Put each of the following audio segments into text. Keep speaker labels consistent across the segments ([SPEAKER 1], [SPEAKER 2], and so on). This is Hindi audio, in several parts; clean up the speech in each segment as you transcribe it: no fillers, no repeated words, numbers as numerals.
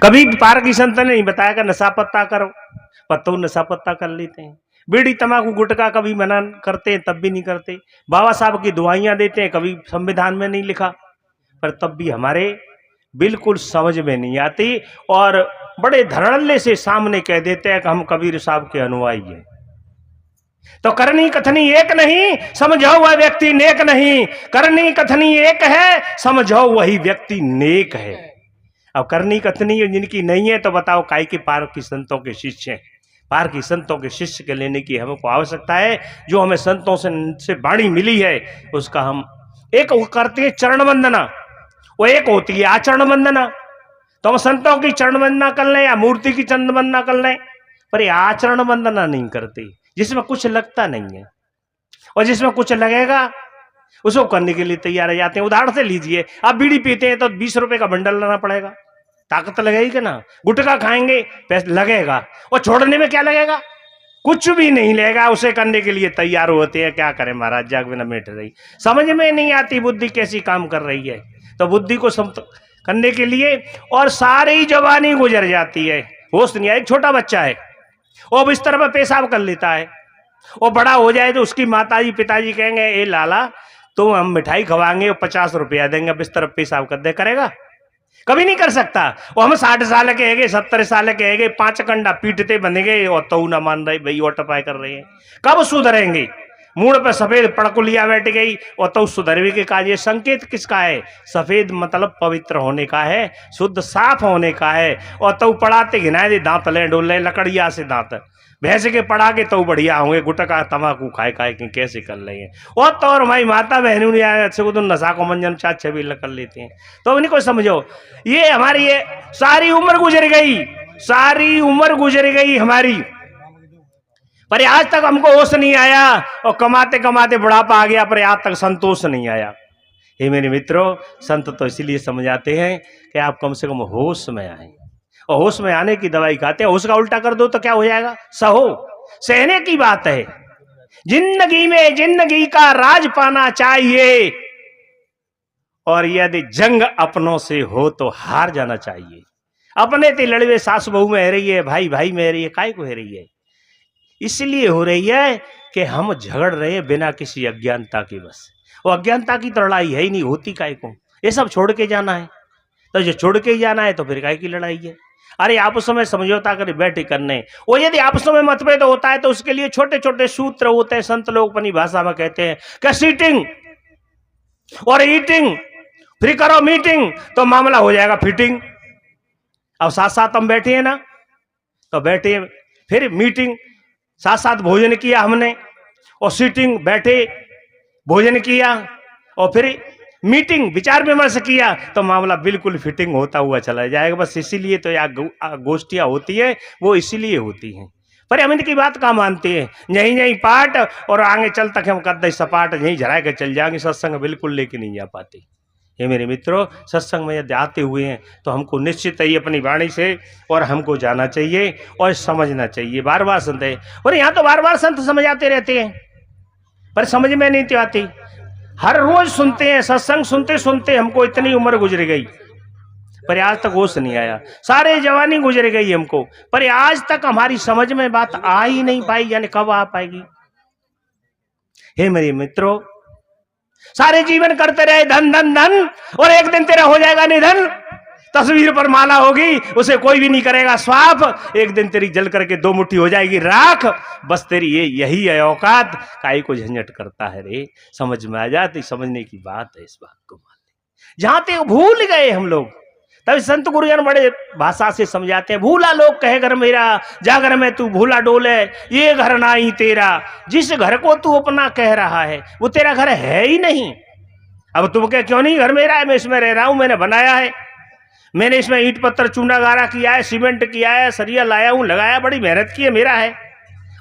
[SPEAKER 1] कभी पार की संत ने नहीं बताया कि नशा पत्ता करो, पर तो नशा पत्ता कर लेते हैं। बीड़ी तंबाकू गुटखा कभी मना करते हैं तब भी नहीं करते। बाबा साहब की दुआइयां देते हैं, कभी संविधान में नहीं लिखा, पर तब भी हमारे बिल्कुल समझ में नहीं आती और बड़े धड़ल्ले से सामने कह देते हैं कि हम कबीर साहब के अनुयायी हैं। तो करनी कथनी एक नहीं, समझो वह व्यक्ति नेक नहीं। करनी कथनी एक है, समझो वही व्यक्ति नेक है। अब करनी कथनी जिनकी नहीं है तो बताओ काय के पार की संतों के शिष्य हैं। पार की संतों के शिष्य के लेने की हमको आवश्यकता है। जो हमें संतों से वाणी मिली है उसका हम एक करते हैं चरण वंदना, वो एक होती है आचरण वंदना। तो हम संतों की चरण वंदना कर लें या मूर्ति की चरण वंदना कर लें, पर ये आचरण वंदना नहीं करते जिसमें कुछ लगता नहीं है, और जिसमें कुछ लगेगा उसको करने के लिए तैयार हो जाते हैं। उदाहरण से लीजिए, आप बीड़ी पीते हैं तो 20 रुपए का बंडल लाना पड़ेगा, ताकत लगेगी कि ना। गुटखा खाएंगे पैसा लगेगा, और छोड़ने में क्या लगेगा? कुछ भी नहीं लगेगा। उसे करने के लिए तैयार होते हैं। क्या करें महाराज, जाग बिना बैठ रही, समझ में नहीं आती बुद्धि कैसी काम कर रही है। तो बुद्धि को करने के लिए और सारी जवानी गुजर जाती है, होश नहीं है। एक छोटा बच्चा है, वो बिस्तर पर पेशाब कर लेता है, वो बड़ा हो जाए तो उसकी माताजी पिताजी कहेंगे ए लाला तो हम मिठाई खवाएंगे, 50 रुपया देंगे, बिस्तर पर पेशाब कर दे, करेगा? कभी नहीं कर सकता। वो हम 60 साल के है, 70 साल के है, 5 कंडा पीटते बनेंगे और तो ना मान रहे भाई, और टपाई कर रहे हैं। कब सुधरेंगे? मूड पे सफेद पड़कुलिया बैठ गई और तो सुधरवे के काज। ये संकेत किसका है? सफेद मतलब पवित्र होने का है, शुद्ध साफ होने का है। और तो पड़ाते घिनाए दे, दांत ले डोले लकड़िया से दांत भैंस के पड़ा के तो बढ़िया होंगे। गुटखा तंबाकू खाए खाए के कैसे कर रहे हैं। और तो और हमारी माता बहनों ने अच्छे को तो नशा को मंजन चाच छबी कर लेते हैं। तो उन्हीं को समझो, ये हमारी ये सारी उम्र गुजर गई, सारी उम्र गुजर गई हमारी, पर आज तक हमको होश नहीं आया। और कमाते कमाते बुढ़ापा आ गया, पर आज तक संतोष नहीं आया। हे मेरे मित्रों, संत तो इसलिए समझाते हैं कि आप कम से कम होश में आए, और होश में आने की दवाई खाते हैं। होश का उल्टा कर दो तो क्या हो जाएगा? सहो, सहने की बात है। जिंदगी में जिंदगी का राज पाना चाहिए, और यदि जंग अपनों से हो तो हार जाना चाहिए। अपने ते लड़वे सास बहू में हो रही है, भाई भाई में हो रही है, काय को हो रही है? इसलिए हो रही है कि हम झगड़ रहे हैं बिना किसी अज्ञानता के। बस वो अज्ञानता की तो लड़ाई है ही नहीं, होती काय को? ये सब छोड़ के जाना है, तो जो छोड़ के ही जाना है तो फिर काय की लड़ाई है? अरे आपस में समझौता कर बैठे करने, और यदि आपस में मतभेद होता है तो उसके लिए छोटे छोटे सूत्र होते हैं। संत लोग अपनी भाषा में कहते हैं कि सीटिंग और ईटिंग, फिर करो मीटिंग तो मामला हो जाएगा फिटिंग। अब साथ साथ हम बैठे हैं ना, तो बैठे फिर मीटिंग, साथ साथ भोजन किया हमने, और सीटिंग बैठे भोजन किया, और फिर मीटिंग विचार विमर्श किया, तो मामला बिल्कुल फिटिंग होता हुआ चला जाएगा। बस इसीलिए तो यह गोष्ठियां होती है, वो इसीलिए होती हैं। पर हम इनकी बात का मानते हैं, यहीं यहीं पाठ और आगे चल तक हम कद सपाट यहीं झरा के चल जाएंगे, सत्संग बिल्कुल लेके नहीं जा पाते। ये मेरे मित्रों, सत्संग में यदि आते हुए हैं तो हमको निश्चित ही अपनी वाणी से और हमको जाना चाहिए और समझना चाहिए। बार बार संत है, और यहाँ तो बार बार संत समझाते रहते हैं, पर समझ में नहीं आती। हर रोज सुनते हैं, सत्संग सुनते सुनते हमको इतनी उम्र गुजर गई, पर आज तक होश नहीं आया। सारे जवानी गुजर गई हमको, पर आज तक हमारी समझ में बात आ ही नहीं पाई, यानी कब आ पाएगी? हे मेरे मित्रों, सारे जीवन करते रहे धन धन धन, और एक दिन तेरा हो जाएगा निधन। तस्वीर पर माला होगी, उसे कोई भी नहीं करेगा स्वाप। एक दिन तेरी जल करके 2 मुट्ठी हो जाएगी राख। बस तेरी यही है औकात, काई को झंझट करता है रे? समझ में आ जाती, समझने की बात है, इस बात को मान ले। जहां तक भूल गए हम लोग, तभी संत गुरुजन बड़े भाषा से समझाते हैं। भूला लोग कहे घर मेरा, जागर में तू भूला डोले, ये घर ना ही तेरा। जिस घर को तू अपना कह रहा है वो तेरा घर है ही नहीं। अब तुम कह क्यों नहीं घर मेरा है, मैं इसमें रह रहा हूं, मैंने बनाया है, मैंने इसमें ईंट पत्थर चूना गारा किया है, सीमेंट किया है, सरिया लाया हूं, लगाया, बड़ी मेहनत की है, मेरा है।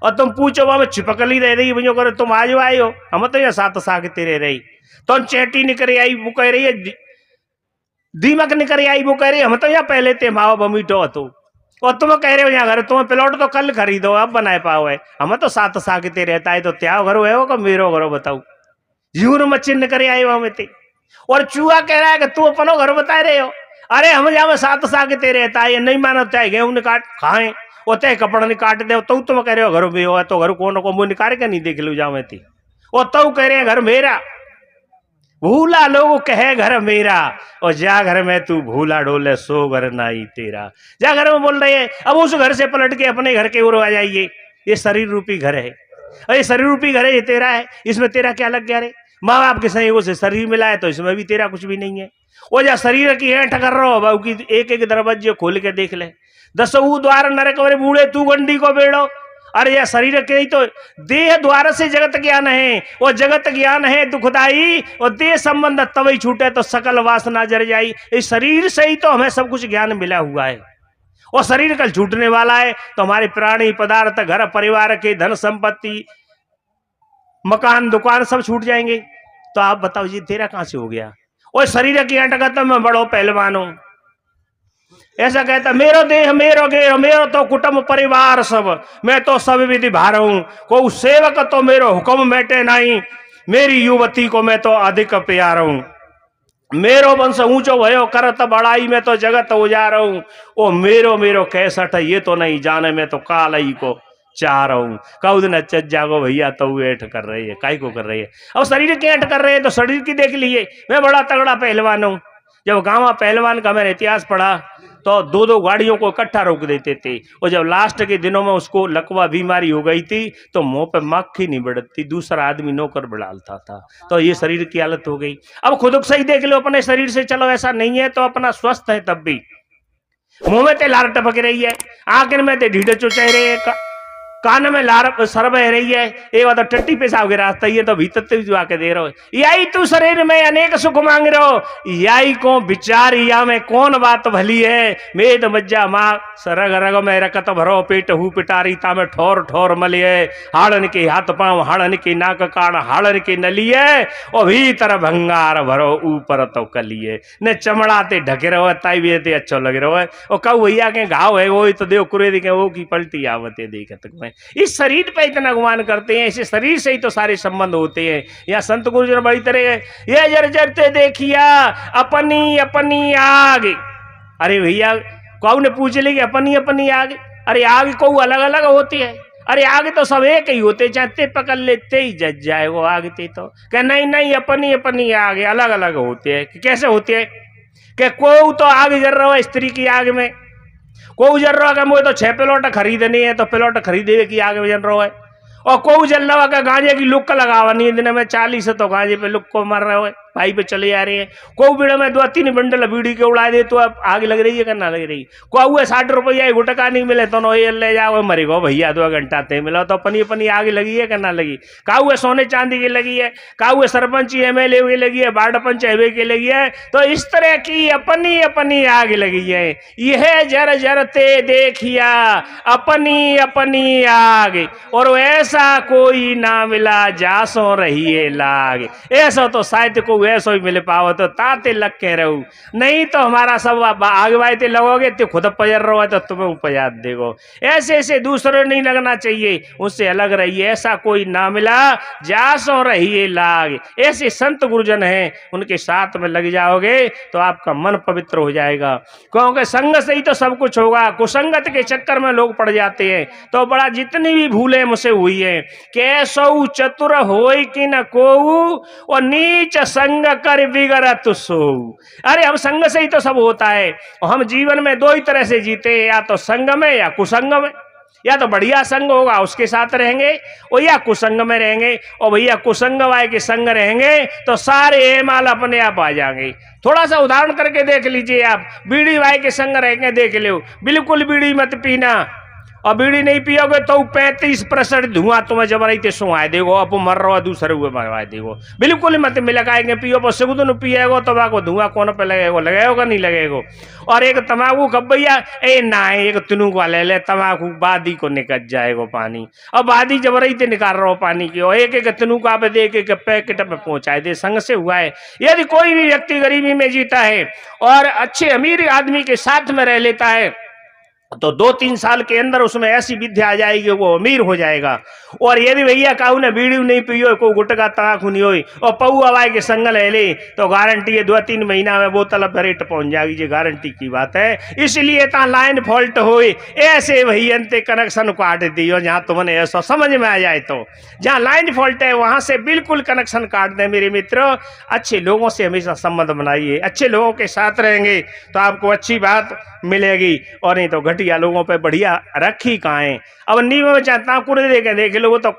[SPEAKER 1] और तुम पूछो वहां चिपक ली रह रही भैया करो, तुम आज आए हो, हम तो यहाँ सात सागते रह रही। तो चेटी निकल आई, वो कह रही है दीमक निकल आई, वो कह रही हम तो यहाँ पहले थे माओ बमीटो तो, और तुम कह रहे हो यहाँ घर तुम्हें प्लॉट तो कल खरीदो, अब बनाए पाओ है। हम तो सात सागते रहता है, तो त्या घर है वो मेरो घरो बताऊ, जीवन मच्छी निकल आई वहां में थे। और चूहा कह रहा है कि तू अपनो घर बता रहे हो, अरे हम जावे सात साग तेरे रहता है, ये नहीं मानो चाहे गेहूं ने काट खाए वो तय कपड़ा नहीं काट दे तो तुम कह रहे हो घर में हो तो घर कौन को मुंह निकाल के नहीं देख लो जावे थी वो तो कह रहे हैं घर मेरा भूला लोग कहे घर मेरा और जा घर में तू भूला डोले सो घर नाई तेरा। जा घर में बोल रहे हैं, अब उस घर से पलट के अपने घर के ओर आ जाइए। ये शरीर रूपी घर है और ये शरीर रूपी घर है, ये तेरा है, इसमें तेरा क्या लग गया रे? माँ बाप के संयोगों से शरीर मिला है तो इसमें भी तेरा कुछ भी नहीं है। वो जा शरीर की हेठ कर रहा हो बाबू की एक एक दरवाजे खोल के देख ले, दसों द्वार नरक वरे बूढ़े तू गंडी को बेड़ो। अरे यह शरीर के ही तो देह द्वार से जगत ज्ञान है, वो जगत ज्ञान है दुखदाई और देह संबंध तभी छूटे तो सकल वासना जर जाई। इस शरीर से ही तो हमें सब कुछ ज्ञान मिला हुआ है और शरीर कल छूटने वाला है तो हमारे प्राणी पदार्थ घर परिवार के धन संपत्ति मकान दुकान सब छूट जाएंगे। तो आप बताओ जी तेरा कहां से हो गया? और शरीर की अंटगत मैं बड़ो पहलवान हूं ऐसा कहता, मेरो देह मेरो गेर मेरो तो कुटुंब परिवार सब, मैं तो सब विधि भार हूं, को सेवक तो मेरो हुक्म मैटे नहीं, मेरी युवती को मैं तो अधिक प्यार हूं, मेरो वंश ऊंचो भयो करत बड़ाई में तो जगत उजार हूं, ओ मेरो मेरो कैसठ ये तो नहीं जाने मैं तो कालई को चार हूं। कऊ दिन अच्छा जागो भैया तो ऐठ कर रही है, काय को कर रही है? अब शरीर की ऐठ कर रहे हैं तो शरीर की देख लीजिए, मैं बड़ा तगड़ा पहलवान हूं। जब गांव पहलवान का मैंने इतिहास पढ़ा तो दो दो गाड़ियों को इकट्ठा रोक देते थे और जब लास्ट के दिनों में उसको लकवा बीमारी हो गई थी तो मुंह पे मक्खी नहीं बढ़ती, दूसरा आदमी नौकर बढ़ाता था। तो ये शरीर की हालत हो गई। अब खुद सही देख लो अपने शरीर से, चलो ऐसा नहीं है तो अपना स्वस्थ है तब भी मुंह में ते लार टपक रही है, आंखें में ते ढीढ़ चुचाई रही है, कान में लार सर बह रही है, एक बात तो टट्टी पेशाब के रास्ता ही है तो भीतर ते भी आके दे रहो। यही तू शरीर में अनेक सुख मांग रहो, यही को विचार या में कौन बात भली है। मेद मज्जा माँ सरग रग में रकत भरो, पेट हु पिटारी ता में ठोर ठोर मलिए, हाड़न के हाथ पांव हाड़न के नाक कान हाड़न के नलिए, और भीतर भंगार भरो ऊपर तो कलिए, न चमड़ा ते ढके रहो ताई भी ते अच्छो लगे रहो। और कऊ भैया के घाव है वो तो देव कुरे दिखे वो की पलटी आवते देखत में। इस शरीर पे इतना गुमान करते हैं, इसे शरीर से ही तो सारे संबंध होते हैं। या संत गुरुजन बड़ी तरह ये जर्जरते देखिया अपनी अपनी आग। अरे भैया कौ ने पूछ ली कि अपनी अपनी आग, अरे आग को अलग अलग होती है? अरे आग तो सब एक ही होते, चाहते पकड़ लेते ही जज जाए वो आग थे। तो क्या नहीं नहीं अपनी अपनी आग अलग अलग होते हैं। कैसे होते हैं? कि को तो आग जल रहा है स्त्री की आग में, को जल रहा है मुझे तो 6 प्लॉट खरीदनी है तो प्लॉट खरीदे की आगे जल रहा है, और को जल रहा है गांजे की लुक लगावानी है, दिन में 40 तो गांजे पे लुक को मर रहे हो भाई पे चले जा रहे हैं। को बीड़े में 2-3 बंडल बीड़ी के उड़ा दे तो अब आग लग रही है करना लग रही। को हुए 60 रुपया गुटका नहीं मिले तो ये ले जाओ मरेगो भैया 2 घंटा ते मिला तो अपनी अपनी आग लगी है करना लगी। का हुए सोने चांदी की लगी है, का हुए सरपंच MLA की लगी है, वार्ड पंच एवे की लगी है। तो इस तरह की अपनी अपनी आग लगी है। यह जर जरते देखिया अपनी अपनी आग, और ऐसा कोई ना मिला जासो रही है लाग। ऐसा तो साहित्य को ऐसा ही मिले पाओ तो ताते लग के रहू, नहीं तो हमारा सब आगे वाइते लगोगे तो खुद पजर रहो है तो तुम्हें उपजात देगो। ऐसे ऐसे दूसरों नहीं लगना चाहिए, उससे अलग रहिए। ऐसा कोई ना मिला जासो रहिए लाग। ऐसे संत गुरुजन हैं, उनके साथ में लग जाओगे तो आपका मन पवित्र हो जाएगा, क्योंकि संग से ही तो सब कुछ होगा। कुसंगत के चक्कर में लोग पड़ जाते हैं तो बड़ा जितनी भी भूलें मुझसे हुई है, कैसो चतुर होई कि न कोऊ, और नीच संग कर बिगड़त सो। अरे हम संग से ही तो सब होता है, और हम जीवन में 2 ही तरह से जीते हैं, या तो संग में या कुसंग में। या तो बढ़िया संग होगा उसके साथ रहेंगे, और या कुसंग में रहेंगे। और भैया कुसंग वाले के संग रहेंगे तो सारे एमाल अपने आप आ जाएंगे। थोड़ा सा उदाहरण करके देख लीजिए आप, बीड़ी वाले के संग रहेंगे देख लो, बिल्कुल बीड़ी मत पीना, और बीड़ी नहीं पियोगे तो 35% धुआं तुम्हें जब रही थे सुहाए देगो, अब मर रहा दूसरे हुए मरवाए देगो। बिल्कुल मत मिलकाएंगे, पियो पर सिगुद न पिएगो तम्बाकू धुआं कौन पे लगेगो, लगेगा नहीं लगेगो। और एक तम्बाकू कब भैया ए ना एक तुनू को ले ले तम्बाकू बादी को निकल जाएगो पानी, और बादी जब रही थे निकाल रहा हो पानी की, और एक एक तुनू का पे दे एक पैकेट में पहुंचाए दे। संग से हुआ है। यदि कोई भी व्यक्ति गरीबी में जीता है और अच्छे अमीर आदमी के साथ में रह लेता है तो 2-3 साल के अंदर उसमें ऐसी विद्या आ जाएगी, वो अमीर हो जाएगा। और यदि भैया कहूँ ने बीड़ी नहीं पियो, को गुटका तमाकू नहीं होई और पऊ हवाई के संगल है ले, तो गारंटी है 2-3 महीना में बोतल रेट पहुंच जाएगी, ये गारंटी की बात है। इसलिए ता लाइन फॉल्ट होए ऐसे भैया ते कनेक्शन काट दियो, जहाँ तुमने ऐसा समझ में आ जाए तो। जहाँ लाइन फॉल्ट है वहां से बिल्कुल कनेक्शन काट दें मेरे मित्र। अच्छे लोगों से हमेशा संबंध बनाइए, अच्छे लोगों के साथ रहेंगे तो आपको अच्छी बात मिलेगी, और नहीं तो घटिया लोगों पे बढ़िया रखी कहाँ है। अब नींव में चाहता कुरे दे के देख लो, वो तो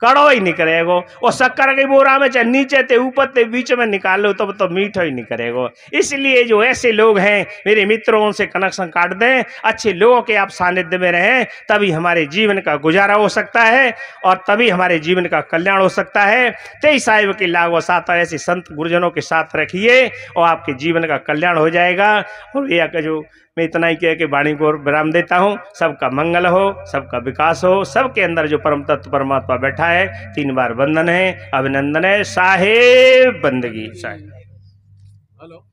[SPEAKER 1] कड़ो ही नहीं करेगो, और शक्कर के बोरा में चाहे नीचे ते ऊपर ते बीच में निकाल लो तब तो मीठा ही नहीं करेगो। इसलिए जो ऐसे लोग हैं मेरे मित्रों, उनसे कनेक्शन काट दें, अच्छे लोगों के आप सानिध्य में रहें, तभी हमारे जीवन का गुजारा हो सकता है और तभी हमारे जीवन का कल्याण हो सकता है। तेई साहिब की लाग वसात ऐसे संत गुरुजनों के साथ रखिए और आपके जीवन का कल्याण हो जाएगा। और भैया का जो मैं इतना ही कह के वाणी को विराम देता हूँ। सबका मंगल हो, सबका विकास हो, सबके अंदर जो परम तत्व परमात्मा बैठा है, 3 बार वंदन है, अभिनंदन है। साहेब बंदगी साहेब।
[SPEAKER 2] हेलो।